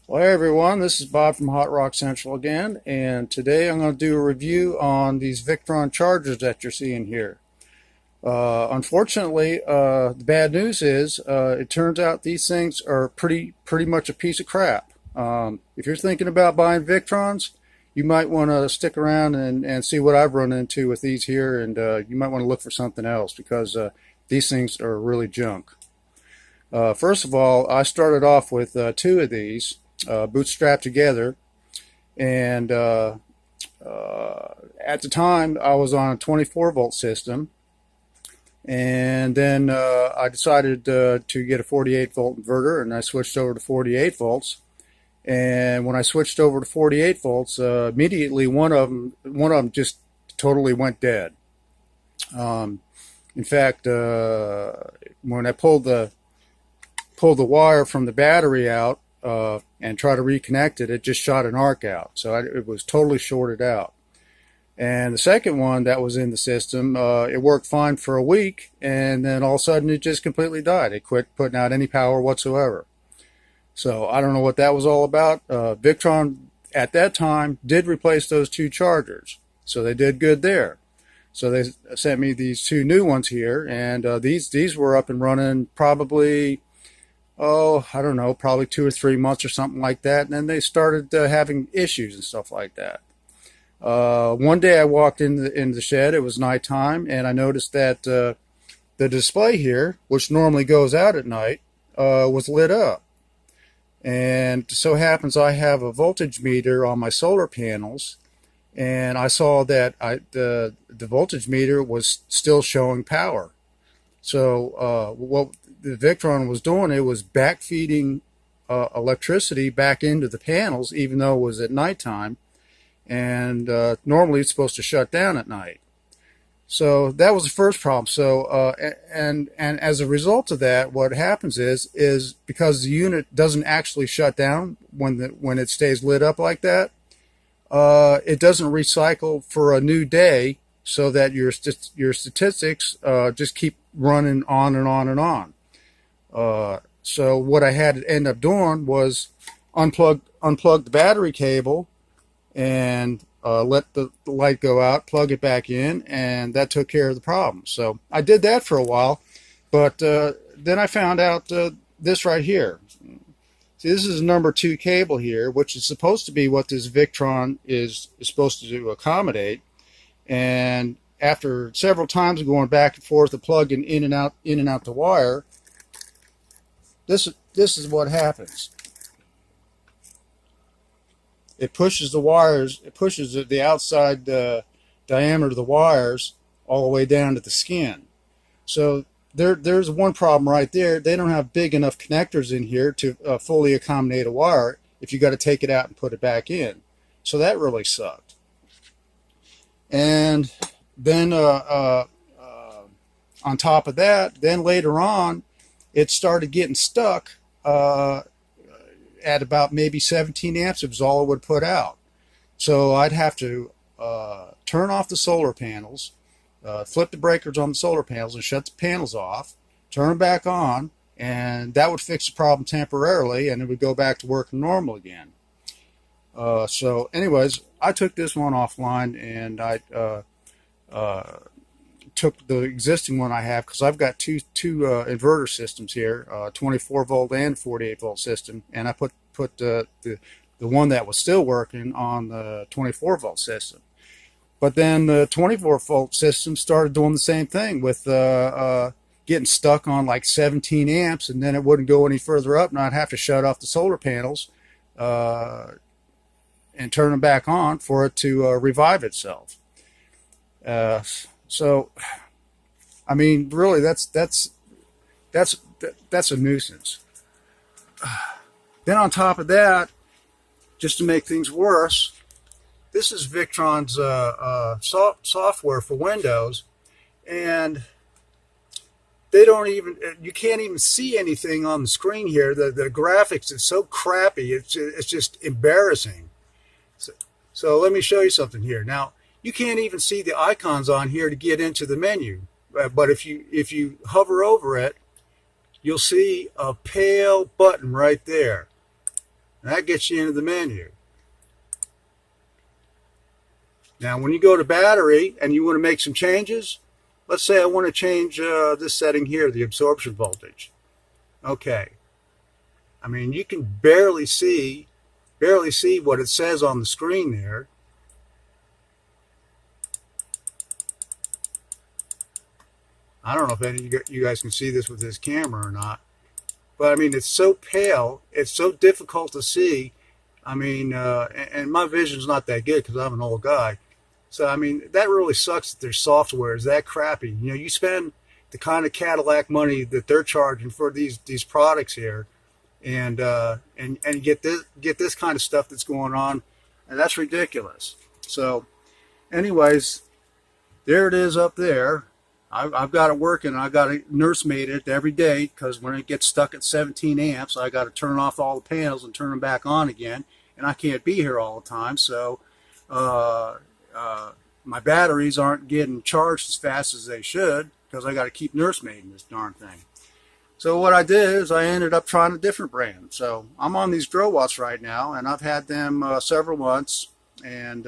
Well, hey everyone, this is Bob from Hot Rock Central again, and today I'm going to do a review on these Victron chargers that you're seeing here. Unfortunately, the bad news is it turns out these things are pretty much a piece of crap. If you're thinking about buying Victrons, you might want to stick around and see what I've run into with these here, and you might want to look for something else because these things are really junk. First of all, I started off with two of these bootstrapped together, and at the time I was on a 24-volt system, and then I decided to get a 48-volt inverter, and I switched over to 48 volts. And when I switched over to 48 volts, immediately one of them just totally went dead. In fact, when I pulled the wire from the battery out and tried to reconnect it, it just shot an arc out. So it was totally shorted out. And the second one that was in the system, it worked fine for a week, and then all of a sudden it just completely died. It quit putting out any power whatsoever. So I don't know what that was all about. Victron at that time did replace those two chargers, so they did good there. So they sent me these two new ones here, and these were up and running probably, I don't know, probably 2 or 3 months or something like that. And then they started having issues and stuff like that. One day I walked in the shed, it was nighttime, and I noticed that the display here, which normally goes out at night, was lit up. And so happens I have a voltage meter on my solar panels, and I saw that the voltage meter was still showing power. So what the Victron was doing, it was backfeeding electricity back into the panels, even though it was at nighttime. And normally it's supposed to shut down at night. So that was the first problem. So and as a result of that, what happens is because the unit doesn't actually shut down when it stays lit up like that, it doesn't recycle for a new day, so that your statistics just keep running on and on and on. So what I had to end up doing was unplug the battery cable and let the light go out, plug it back in, and that took care of the problem. So I did that for a while, but then I found out this right here. See, this is a number 2 cable here, which is supposed to be what this Victron is supposed to accommodate. And after several times of going back and forth, the plugging in and out the wire, this is what happens. It pushes the wires, it pushes the outside diameter of the wires all the way down to the skin. So there's one problem right there. They don't have big enough connectors in here to fully accommodate a wire if you got to take it out and put it back in. So that really sucked. And then on top of that, then later on, it started getting stuck at about maybe 17 amps. It was all it would put out. So I'd have to turn off the solar panels, flip the breakers on the solar panels and shut the panels off, turn them back on, and that would fix the problem temporarily, and it would go back to working normal again. So anyways, I took this one offline, and I took the existing one I have, because I've got two inverter systems here, 24 volt and 48 volt system, and I put the one that was still working on the 24 volt system. But then the 24 volt system started doing the same thing with getting stuck on like 17 amps, and then it wouldn't go any further up, and I'd have to shut off the solar panels and turn them back on for it to revive itself. So, I mean, really, that's a nuisance. Then on top of that, just to make things worse, this is Victron's software for Windows, and they don't even, you can't even see anything on the screen here. The graphics is so crappy, it's just embarrassing. So let me show you something here. Now, you can't even see the icons on here to get into the menu. But if you hover over it, you'll see a pale button right there. And that gets you into the menu. Now, when you go to battery and you want to make some changes, let's say I want to change this setting here, the absorption voltage. Okay. I mean, you can barely see what it says on the screen there. I don't know if any of you guys can see this with this camera or not, but I mean, it's so pale, it's so difficult to see. I mean, and my vision's not that good because I'm an old guy. So, I mean, that really sucks that their software is that crappy. You know, you spend the kind of Cadillac money that they're charging for these products here, and get this kind of stuff that's going on, and that's ridiculous. So, anyways, there it is up there. I've got it working. I got to nursemaid it every day because when it gets stuck at 17 amps, I got to turn off all the panels and turn them back on again. And I can't be here all the time, so my batteries aren't getting charged as fast as they should because I got to keep nursemaiding this darn thing. So what I did is I ended up trying a different brand. So I'm on these growatts right now, and I've had them several months, and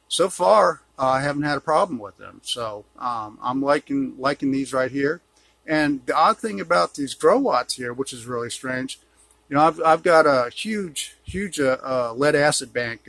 so far I haven't had a problem with them. So I'm liking these right here. And the odd thing about these growatts here, which is really strange, you know, I've got a huge lead acid bank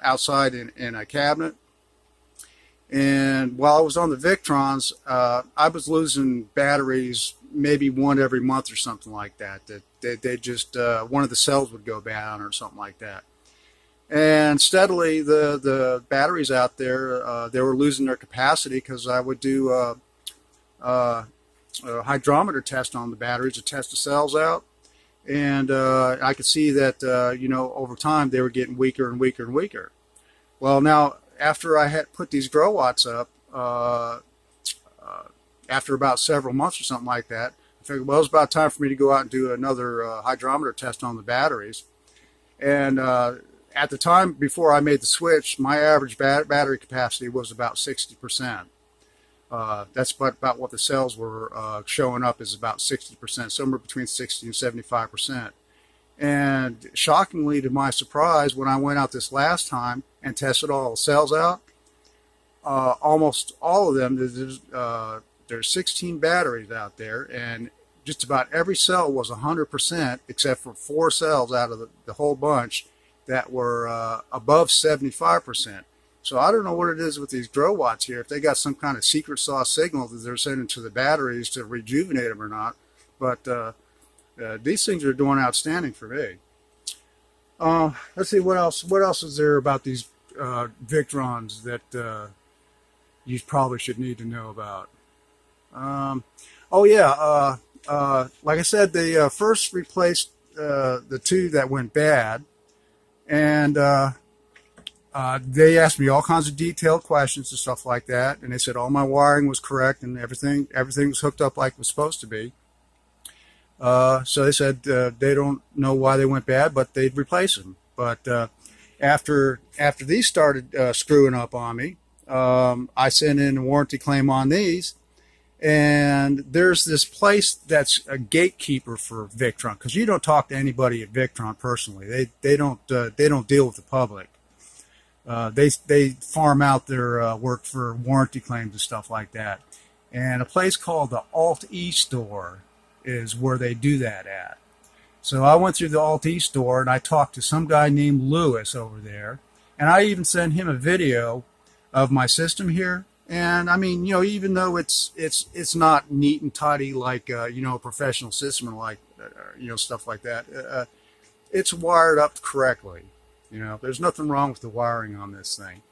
outside in a cabinet. And while I was on the Victrons, I was losing batteries maybe one every month or something like that. They just one of the cells would go down or something like that. And steadily, the batteries out there, they were losing their capacity because I would do a hydrometer test on the batteries to test the cells out. And I could see that, you know, over time, they were getting weaker and weaker and weaker. Well, now, after I had put these growatts up, after about several months or something like that, I figured, well, it's about time for me to go out and do another hydrometer test on the batteries. And at the time before I made the switch, my average battery capacity was about 60%. That's about what the cells were showing up is about 60%, somewhere between 60 and 75%. And shockingly, to my surprise, when I went out this last time and tested all the cells out, almost all of them, there's 16 batteries out there, and just about every cell was 100%, except for 4 cells out of the whole bunch that were above 75%. So I don't know what it is with these growatts here, if they got some kind of secret sauce signal that they're sending to the batteries to rejuvenate them or not. But these things are doing outstanding for me. Let's see, what else is there about these Victrons that you probably should need to know about? Oh yeah, like I said, they first replaced the 2 that went bad, and they asked me all kinds of detailed questions and stuff like that, and they said all my wiring was correct and everything was hooked up like it was supposed to be. So they said they don't know why they went bad, but they'd replace them. But after these started screwing up on me, I sent in a warranty claim on these, and there's this place that's a gatekeeper for Victron, because you don't talk to anybody at Victron personally. They don't deal with the public. They farm out their work for warranty claims and stuff like that. And a place called the AltE store is where they do that at. So I went through the AltE store and I talked to some guy named Lewis over there, and I even sent him a video of my system here. And I mean, you know, even though it's not neat and tidy like you know, a professional system and like you know, stuff like that, it's wired up correctly. You know, there's nothing wrong with the wiring on this thing.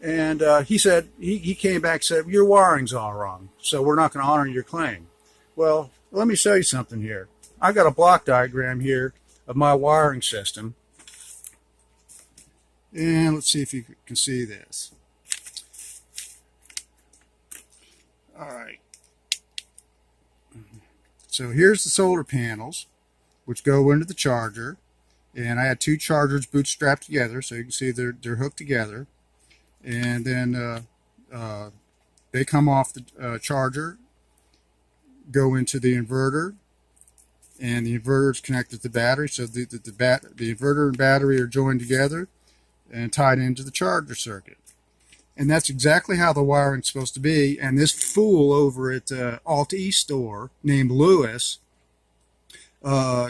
And he said, he came back and said, your wiring's all wrong, so we're not going to honor your claim. Well, let me show you something here. I got a block diagram here of my wiring system. And let's see if you can see this. All right. So here's the solar panels, which go into the charger. And I had 2 chargers bootstrapped together, so you can see they're hooked together. And then they come off the charger, go into the inverter, and the inverter is connected to the battery. So the inverter and battery are joined together and tied into the charger circuit. And that's exactly how the wiring's supposed to be. And this fool over at AltEstore named Lewis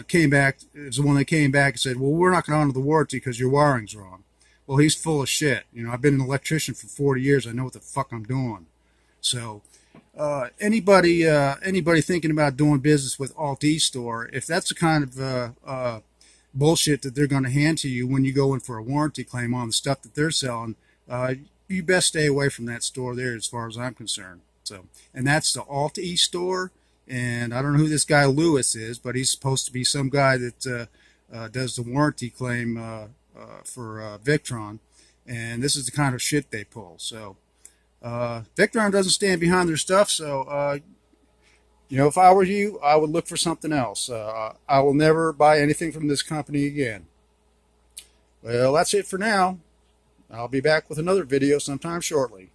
came back, is the one that came back and said, well, we're not going to honor the warranty because your wiring's wrong. Well, he's full of shit. You know, I've been an electrician for 40 years. I know what the fuck I'm doing. So anybody thinking about doing business with AltEstore, if that's the kind of bullshit that they're going to hand to you when you go in for a warranty claim on the stuff that they're selling, you best stay away from that store there as far as I'm concerned. So, and that's the AltEstore, and I don't know who this guy Lewis is, but he's supposed to be some guy that does the warranty claim for Victron, and this is the kind of shit they pull. So Victron doesn't stand behind their stuff, so you know, if I were you, I would look for something else. I will never buy anything from this company again. Well, that's it for now. I'll be back with another video sometime shortly.